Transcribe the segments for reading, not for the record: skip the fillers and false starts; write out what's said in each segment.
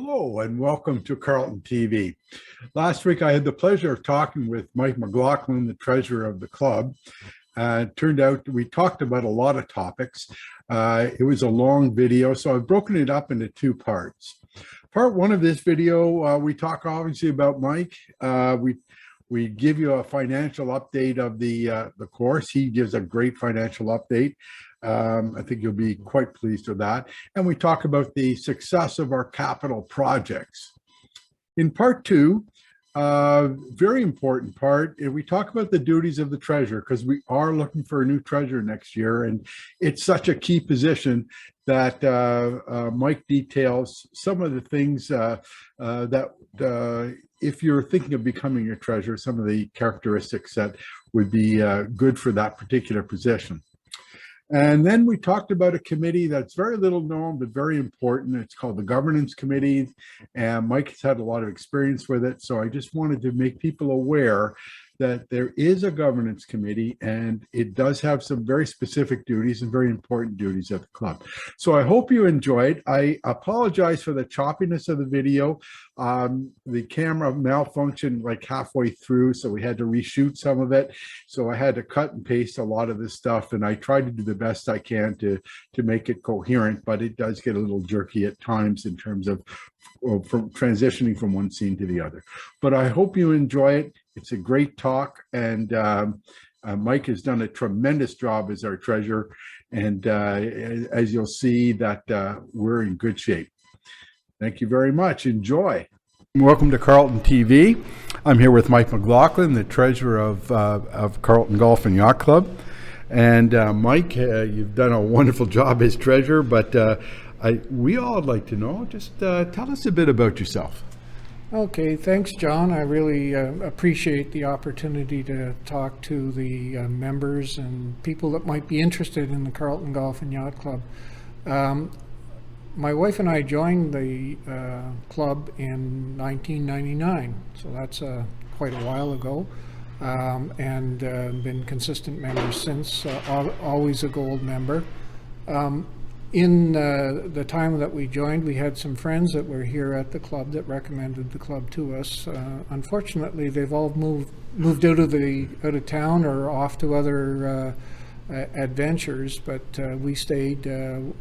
Hello and welcome to Carleton TV. Last week I had the pleasure of talking with Mike McLaughlin, the treasurer of the club. It turned out we talked about a lot of topics. It was a long video, so I've broken it up into two parts. Part one of this video, we talk obviously about Mike. We give you a financial update of the course. He gives a great financial update. I think you'll be quite pleased with that. And we talk about the success of our capital projects. In part two, very important part, we talk about the duties of the treasurer, because we are looking for a new treasurer next year. And it's such a key position that Mike details some of the things that if you're thinking of becoming a treasurer, some of the characteristics that would be good for that particular position. And then we talked about a committee that's very little known, but very important. It's called the Governance Committee, and Mike has had a lot of experience with it. So I just wanted to make people aware that there is a governance committee, and it does have some very specific duties and very important duties at the club. So I hope you enjoyed. I apologize for the choppiness of the video. The camera malfunctioned like halfway through, so we had to reshoot some of it. So I had to cut and paste a lot of this stuff, and I tried to do the best I can to make it coherent, but it does get a little jerky at times in terms of from transitioning from one scene to the other. But I hope you enjoy it. It's a great talk, and Mike has done a tremendous job as our treasurer, and as you'll see that we're in good shape. Thank you very much. Enjoy. Welcome to Carleton TV. I'm here with Mike McLaughlin, the treasurer of Carleton Golf and Yacht Club. And Mike, you've done a wonderful job as treasurer, but we all would like to know, just tell us a bit about yourself. Okay, thanks, John. I really appreciate the opportunity to talk to the members and people that might be interested in the Carleton Golf and Yacht Club. My wife and I joined the club in 1999, so that's quite a while ago, and been consistent members since, always a gold member. In the time that we joined, we had some friends that were here at the club that recommended the club to us. Unfortunately, they've all moved out of town or off to other adventures, but we stayed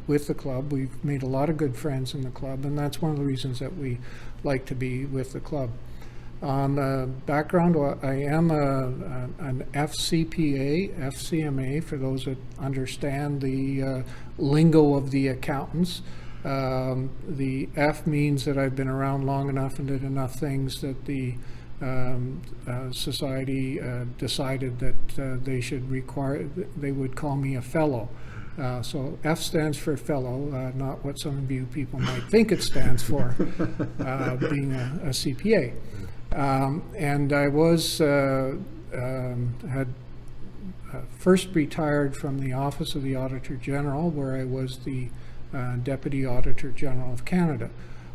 with the club. We've made a lot of good friends in the club, and that's one of the reasons that we like to be with the club. On the background, I am an FCPA, FCMA, for those that understand the lingo of the accountants. The F means that I've been around long enough and did enough things that the society decided that they would call me a fellow. So F stands for fellow, not what some of you people might think it stands for, being a CPA. And I had first retired from the Office of the Auditor General, where I was the Deputy Auditor General of Canada.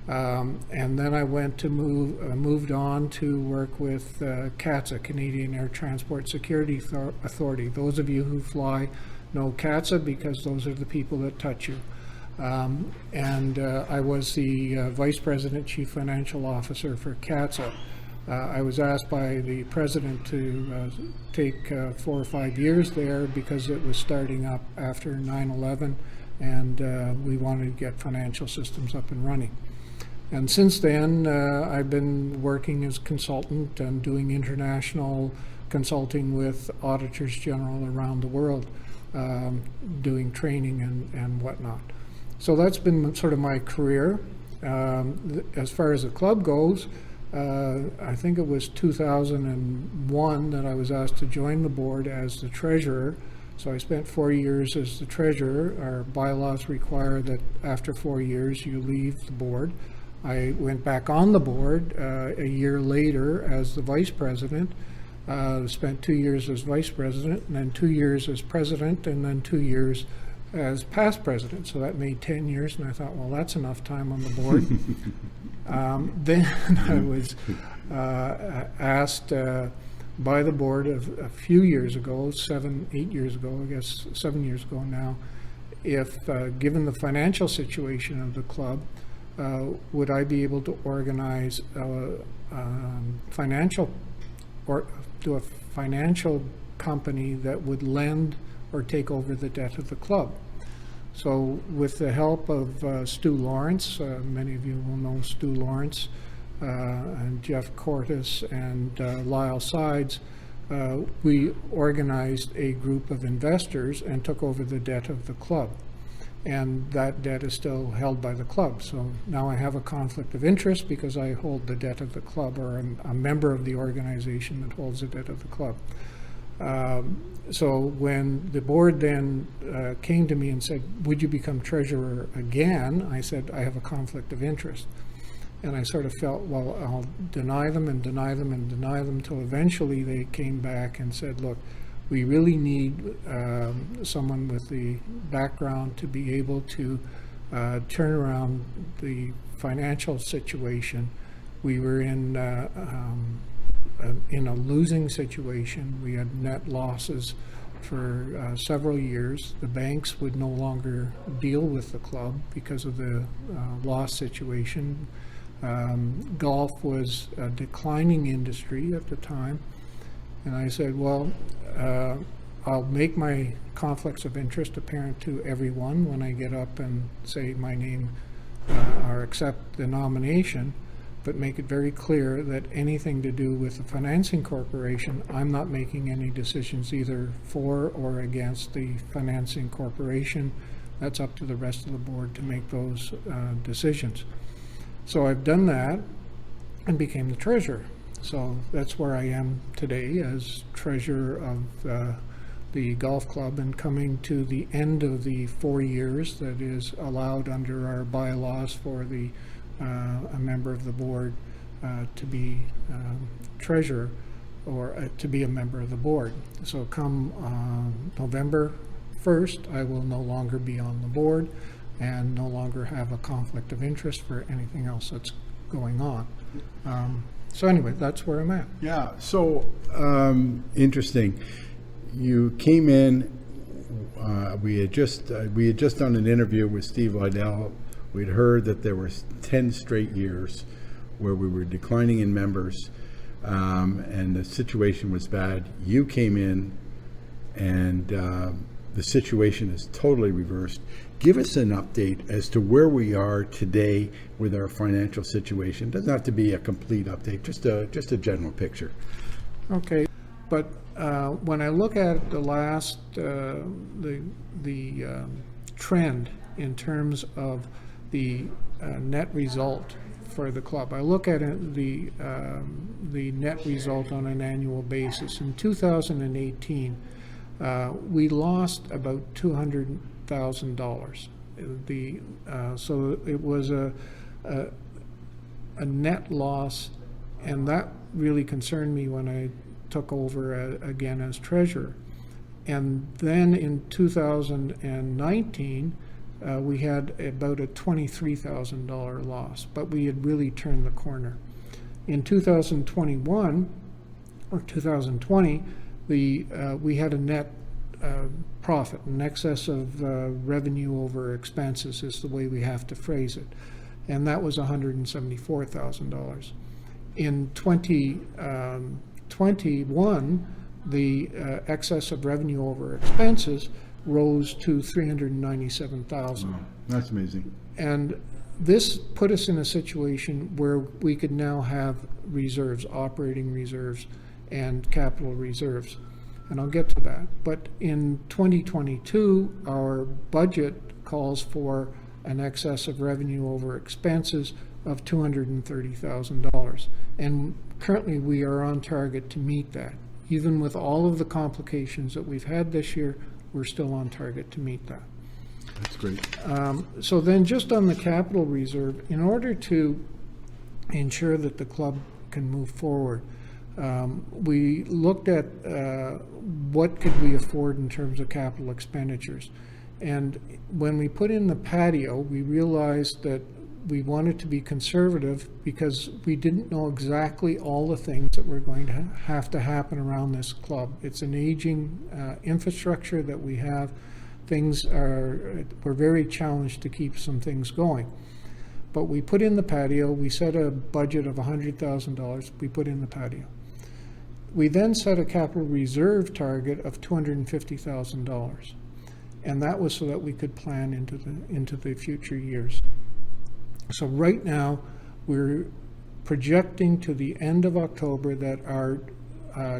And then I moved on to work with CATSA, Canadian Air Transport Security Authority. Those of you who fly know CATSA because those are the people that touch you. And I was the Vice President, Chief Financial Officer for CATSA. I was asked by the president to take 4 or 5 years there because it was starting up after 9/11, and we wanted to get financial systems up and running. And since then, I've been working as consultant and doing international consulting with auditors general around the world, doing training and whatnot. So that's been sort of my career. As far as the club goes, I think it was 2001 that I was asked to join the board as the treasurer. So I spent 4 years as the treasurer. Our bylaws require that after 4 years you leave the board. I went back on the board a year later as the vice president. Spent 2 years as vice president, and then 2 years as president, and then 2 years as past president. So that made 10 years, and I thought, well, that's enough time on the board. Then I was asked by the board a few years ago, 7, 8 years ago, I guess 7 years ago now, if given the financial situation of the club, would I be able to organize financial or do a financial company that would lend or take over the debt of the club. So with the help of Stu Lawrence, many of you will know Stu Lawrence, and Jeff Cortis and Lyle Sides, we organized a group of investors and took over the debt of the club. And that debt is still held by the club. So now I have a conflict of interest because I hold the debt of the club, or I'm a member of the organization that holds the debt of the club. So when the board then came to me and said, would you become treasurer again? I said, I have a conflict of interest. And I sort of felt, well, I'll deny them and deny them and deny them until eventually they came back and said, look, we really need someone with the background to be able to turn around the financial situation. We were in a losing situation. We had net losses for several years. The banks would no longer deal with the club because of the loss situation. Golf was a declining industry at the time. And I said, well, I'll make my conflicts of interest apparent to everyone when I get up and say my name or accept the nomination, but make it very clear that anything to do with the financing corporation, I'm not making any decisions either for or against the financing corporation. That's up to the rest of the board to make those decisions. So I've done that and became the treasurer. So that's where I am today as treasurer of the golf club, and coming to the end of the 4 years that is allowed under our bylaws for a member of the board to be treasurer or to be a member of the board. So come November 1st, I will no longer be on the board and no longer have a conflict of interest for anything else that's going on. So anyway, that's where I'm at. Yeah, so interesting. You came in, we had just done an interview with Steve Liddell. We'd heard that there were 10 straight years where we were declining in members, and the situation was bad. You came in, and the situation is totally reversed. Give us an update as to where we are today with our financial situation. Doesn't have to be a complete update, just a general picture. Okay, but when I look at the last trend in terms of the net result for the club, I look at the net result on an annual basis. In 2018, we lost about $200,000. So it was a net loss, and that really concerned me when I took over again as treasurer. And then in 2019, we had about a $23,000 loss, but we had really turned the corner. In 2021 or 2020, we had a net profit in excess of revenue over expenses, is the way we have to phrase it, and that was $174,000. In 2021, the excess of revenue over expenses rose to $397,000. Wow, that's amazing. And this put us in a situation where we could now have reserves, operating reserves and capital reserves. And I'll get to that. But in 2022, our budget calls for an excess of revenue over expenses of $230,000. And currently we are on target to meet that. Even with all of the complications that we've had this year, we're still on target to meet that. That's great. So then just on the capital reserve, in order to ensure that the club can move forward, we looked at what could we afford in terms of capital expenditures. And when we put in the patio, we realized that we wanted to be conservative because we didn't know exactly all the things that were going to have to happen around this club. It's an aging infrastructure that we have. We're very challenged to keep some things going. But we put in the patio, we set a budget of $100,000, we put in the patio. We then set a capital reserve target of $250,000. And that was so that we could plan into the future years. So right now, we're projecting to the end of October that our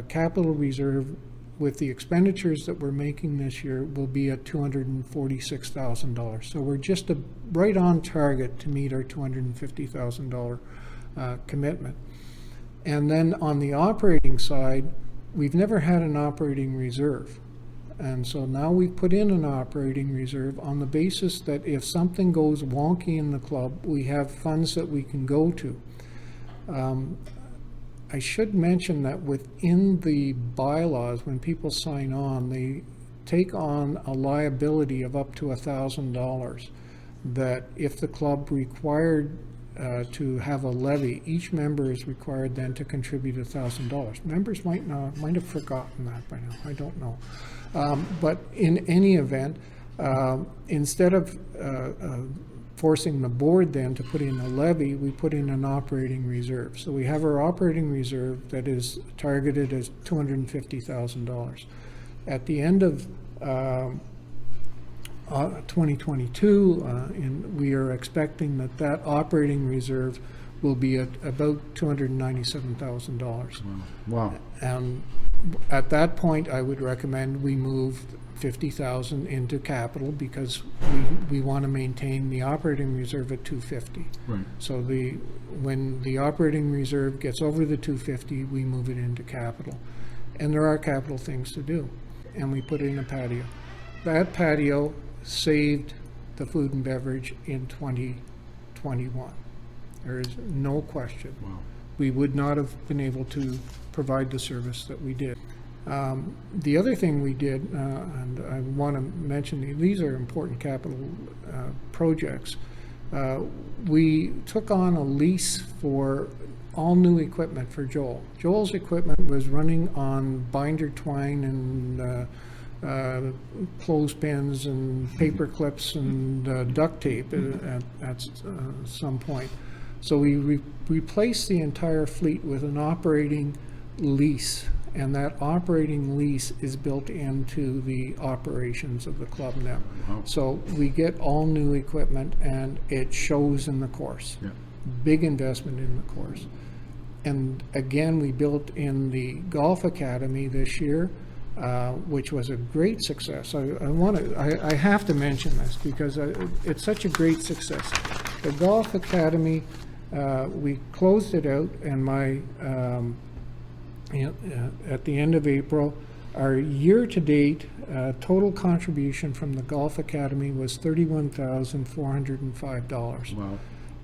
capital reserve, with the expenditures that we're making this year, will be at $246,000. So we're just right on target to meet our $250,000 commitment. And then on the operating side, we've never had an operating reserve. And so now we've put in an operating reserve on the basis that if something goes wonky in the club, we have funds that we can go to. I should mention that within the bylaws, when people sign on, they take on a liability of up to $1,000, that if the club required to have a levy, each member is required then to contribute $1,000. Members might have forgotten that by now, I don't know. But in any event, instead of forcing the board then to put in a levy, we put in an operating reserve. So we have our operating reserve that is targeted as $250,000. At the end of 2022, we are expecting that operating reserve will be at about $297,000. Wow. And at that point, I would recommend we move $50,000 into capital, because we want to maintain the operating reserve at $250,000. Right. So when the operating reserve gets over the $250,000, we move it into capital. And there are capital things to do. And we put in a patio. That patio saved the food and beverage in 2021. There is no question. Wow. We would not have been able to provide the service that we did. The other thing we did, and I want to mention, these are important capital projects. We took on a lease for all new equipment for Joel. Joel's equipment was running on binder twine and clothespins and paper clips and duct tape at some point. So we replaced the entire fleet with an operating lease, and that operating lease is built into the operations of the club now. Wow. So we get all new equipment, and it shows in the course. Yeah. Big investment in the course. And again, we built in the golf academy this year, which was a great success. I have to mention this because it's such a great success. The golf academy, we closed it out, and at the end of April, our year-to-date total contribution from the golf academy was $31,405. Wow.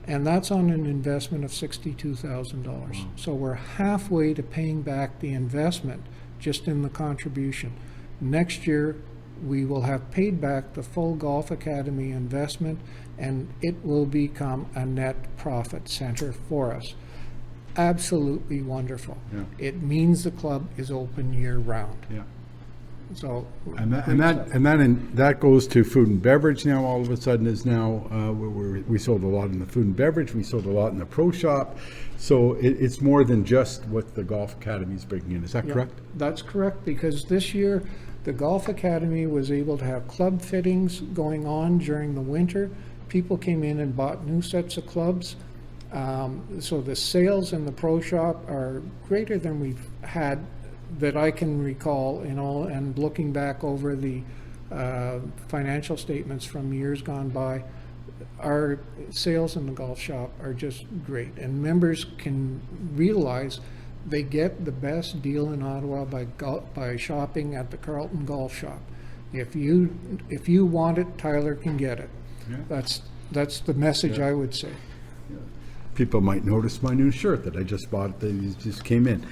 And that's on an investment of $62,000. Wow. So we're halfway to paying back the investment just in the contribution. Next year, we will have paid back the full golf academy investment, and it will become a net profit center for us. Absolutely wonderful. Yeah. It means the club is open year-round. Yeah. So, And that goes to food and beverage now. All of a sudden is now we sold a lot in the food and beverage. We sold a lot in the pro shop. So it's more than just what the golf academy is bringing in. Is that correct? That's correct, because this year the golf academy was able to have club fittings going on during the winter. People came in and bought new sets of clubs. So the sales in the pro shop are greater than we've had that I can recall in all, and looking back over the financial statements from years gone by, our sales in the golf shop are just great, and members can realize they get the best deal in Ottawa by shopping at the Carleton Golf Shop. If you want it, Tyler can get it. Yeah. That's the message. I would say. People might notice my new shirt that I just bought that just came in.